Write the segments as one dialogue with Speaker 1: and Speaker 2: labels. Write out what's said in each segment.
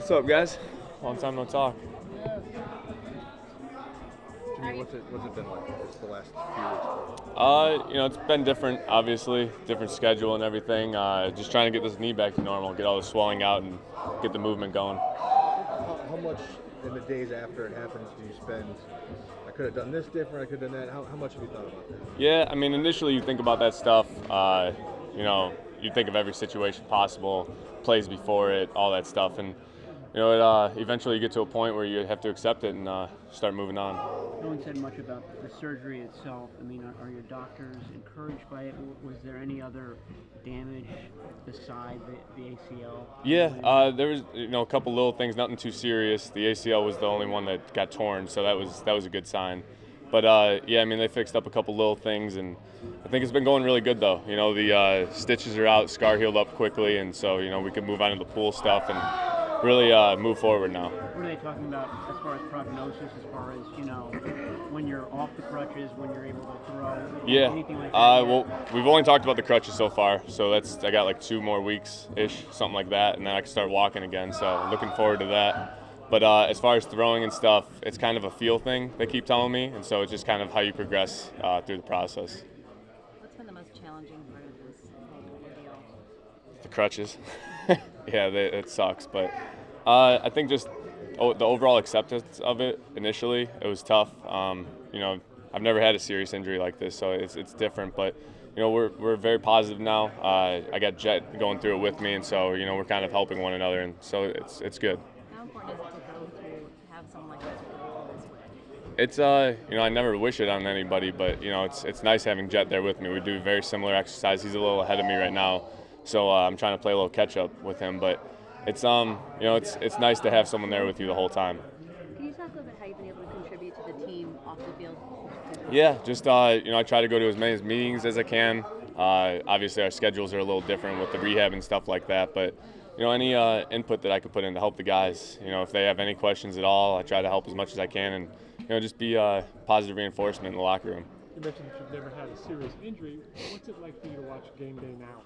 Speaker 1: What's up, guys? Long time no talk.
Speaker 2: Jimmy, what's it been like just the last few weeks for you?
Speaker 1: It's been different, obviously, different schedule and everything. Just trying to get this knee back to normal, get all the swelling out, and get the movement going.
Speaker 2: How much in the days after it happens do you spend? I could have done this different. I could have done that. How much have you thought about that?
Speaker 1: Yeah, I mean, initially you think about that stuff. You think of every situation possible, plays before it, all that stuff, and eventually you get to a point where you have to accept it and start moving on.
Speaker 3: No one said much about the surgery itself. I mean, are your doctors encouraged by it? Was there any other damage beside the ACL?
Speaker 1: Yeah, there was a couple little things, nothing too serious. The ACL was the only one that got torn, so that was a good sign. But yeah, I mean they fixed up a couple little things, and I think it's been going really good though. The stitches are out, scar healed up quickly, and so we can move on to the pool stuff and really move forward now.
Speaker 3: What are they talking about as far as prognosis, as far as when you're off the crutches, when you're able to throw?
Speaker 1: Yeah.
Speaker 3: Anything like that?
Speaker 1: Well, we've only talked about the crutches so far, so I got like 2 more weeks ish, something like that, and then I can start walking again. So looking forward to that. But as far as throwing and stuff, it's kind of a feel thing, they keep telling me, and so it's just kind of how you progress through the process.
Speaker 4: What's been the most challenging part of this ordeal?
Speaker 1: The crutches. Yeah, it sucks, but I think just the overall acceptance of it initially, it was tough. I've never had a serious injury like this, so it's different, but we're very positive now. I got Jet going through it with me, and so we're kind of helping one another, and so it's good.
Speaker 4: How important is it to go through, to have someone like this go this way?
Speaker 1: It's I never wish it on anybody, but it's nice having Jet there with me. We do very similar exercise. He's a little ahead of me right now, so I'm trying to play a little catch up with him. But it's it's nice to have someone there with you the whole time.
Speaker 4: Can you talk a little bit how you've been able to contribute to the team off the field?
Speaker 1: Yeah, just I try to go to as many meetings as I can. Obviously, our schedules are a little different with the rehab and stuff like that, but any input that I could put in to help the guys. If they have any questions at all, I try to help as much as I can, and just be a positive reinforcement in the locker room.
Speaker 5: You mentioned that you've never had a serious injury. What's it like for you to watch game day now?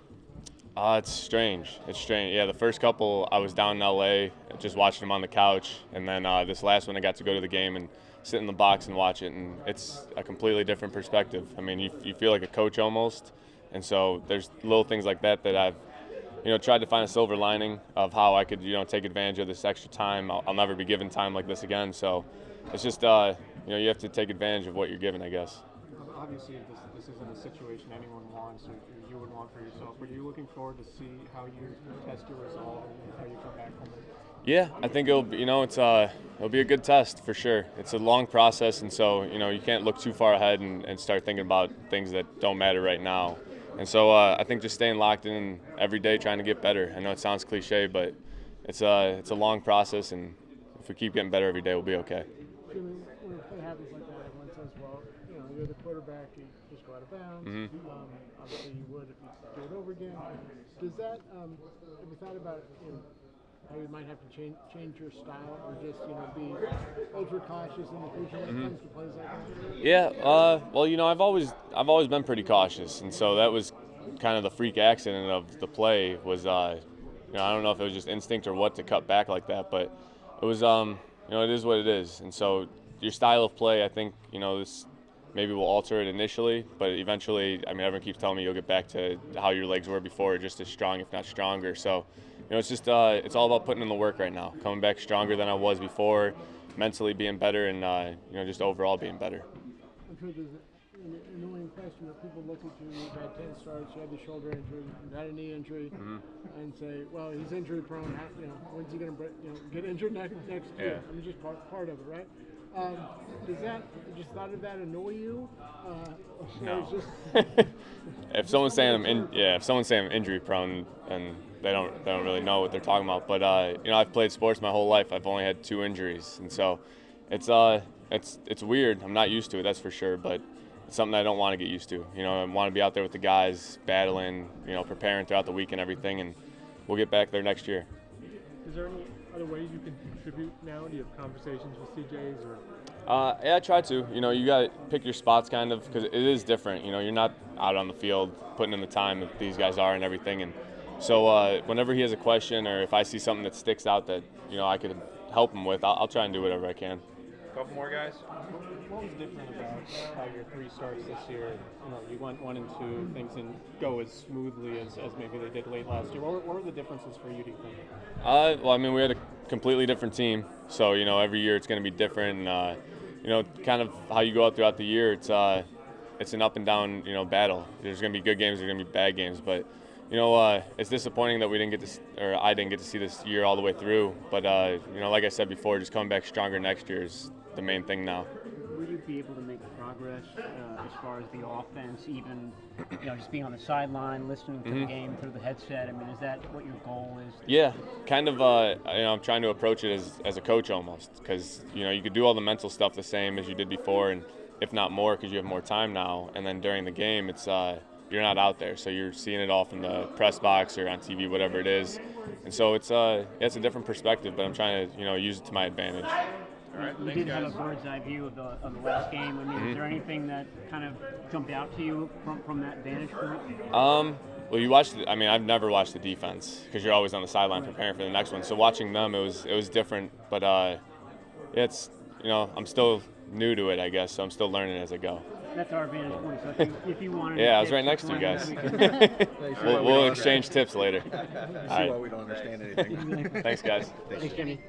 Speaker 1: It's strange. It's strange. Yeah, the first couple I was down in LA, just watching them on the couch, and then this last one I got to go to the game and sit in the box and watch it, and it's a completely different perspective. I mean, you feel like a coach almost, and so there's little things like that I've tried to find a silver lining of how I could take advantage of this extra time. I'll never be given time like this again, so it's just you have to take advantage of what you're given, I guess.
Speaker 5: Obviously, this isn't a situation anyone wants or you would want for yourself, but are you looking forward to see how you test your resolve and how you come back from it?
Speaker 1: Yeah, I think it'll be, it'll be a good test for sure. It's a long process, and so you can't look too far ahead and start thinking about things that don't matter right now. And so I think just staying locked in every day, trying to get better. I know it sounds cliche, but it's a long process, and if we keep getting better every day, we'll be okay.
Speaker 5: Jimmy, when it happens like that, everyone says, well, you're the quarterback, you just go out of bounds.
Speaker 1: Mm-hmm.
Speaker 5: Obviously, you would if you do it over again. Does that, have you thought about how you might have to change your style or just be ultra cautious in the future when it comes to plays like that?
Speaker 1: Yeah, well, I've always been pretty cautious, and so that was kind of the freak accident of the play was, I don't know if it was just instinct or what to cut back like that, but it was, it is what it is, and so your style of play, I think, this maybe will alter it initially, but eventually, I mean, everyone keeps telling me you'll get back to how your legs were before, just as strong, if not stronger. So, it's just it's all about putting in the work right now, coming back stronger than I was before, mentally being better, and just overall being better.
Speaker 5: I'm sure there's an annoying question that people look at you. You've had 10 starts, you had the shoulder injury, you had a knee injury, and say, well, he's injury prone. When's he going to get injured next year?
Speaker 1: Yeah.
Speaker 5: I mean, just part of it, right? Does that, just thought of that annoy you?
Speaker 1: No.
Speaker 5: Just,
Speaker 1: if someone's saying I'm injury prone, and they don't really know what they're talking about. But I've played sports my whole life. I've only had 2 injuries, and so it's weird. I'm not used to it, that's for sure. But it's something I don't want to get used to. I want to be out there with the guys, battling, preparing throughout the week and everything, and we'll get back there next year.
Speaker 5: Is there any other ways you can contribute now? Do you have conversations with CJs or?
Speaker 1: Yeah, I try to. You got to pick your spots kind of because it is different. You're not out on the field putting in the time that these guys are and everything, and So whenever he has a question or if I see something that sticks out that I could help him with, I'll try and do whatever I can.
Speaker 6: Couple more guys. What was different about your 3 starts this year? You went 1 and 2. Things didn't go as smoothly as maybe they did late last year. What were the differences for you, do you think?
Speaker 1: Well, I mean, we had a completely different team, so every year it's going to be different. And, kind of how you go out throughout the year, it's an up and down battle. There's going to be good games, there's going to be bad games, but it's disappointing that I didn't get to see this year all the way through. But like I said before, just coming back stronger next year is the main thing now.
Speaker 3: Will you be able to make progress as far as the offense, even just being on the sideline, listening to the game through the headset? I mean, is that what your goal is?
Speaker 1: Yeah, kind of. I'm trying to approach it as a coach almost, because you could do all the mental stuff the same as you did before, and if not more, because you have more time now. And then during the game, it's you're not out there, so you're seeing it all from the press box or on TV, whatever it is. And so it's a different perspective, but I'm trying to use it to my advantage.
Speaker 6: All right,
Speaker 3: You
Speaker 6: thanks,
Speaker 3: did
Speaker 6: guys.
Speaker 3: have a bird's eye view of the last game. I mean, is there anything that kind of jumped out to you from that vantage point?
Speaker 1: Well, I've never watched the defense because you're always on the sideline preparing for the next one. So watching them, it was different. But it's I'm still new to it, I guess. So I'm still learning as I go.
Speaker 3: That's our vantage point. So if you wanted,
Speaker 1: Yeah, I was right next to you guys. We'll exchange tips later. All
Speaker 2: See
Speaker 1: right.
Speaker 2: why we don't understand anything.
Speaker 1: Thanks, guys.
Speaker 3: Thanks, Jimmy.